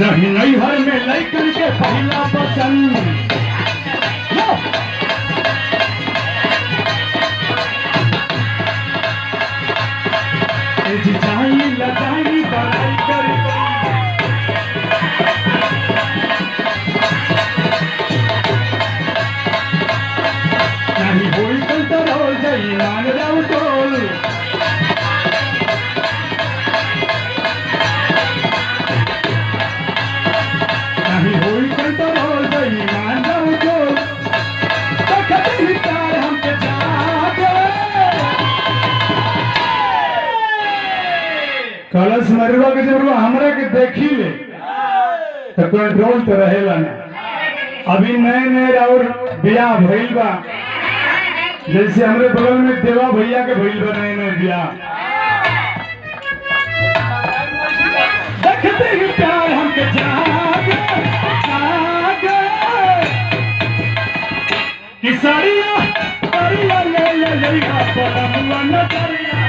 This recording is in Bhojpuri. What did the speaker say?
रही नैहर में लैकन के पहला पसंद जाई लगाई बड़ाई कर नहीं होई कंट्रोल जाई मान जाऊ टोल नहीं होई कंट्रोल जाई मान जाऊ टोल देखते ही प्यार हमके जागे कलश मरवा के जब हमरा के देखी ले तो कंट्रोल तो रहेला ना। अभी नए नए और ब्याह भइल बा जैसे हमरे बगल में देवा भैया के भइल बा नए नए ब्याह देखते ही प्यार हमके जागे जागे कि साड़िया साड़िया ले ले लेगा पलमुआ नजरिया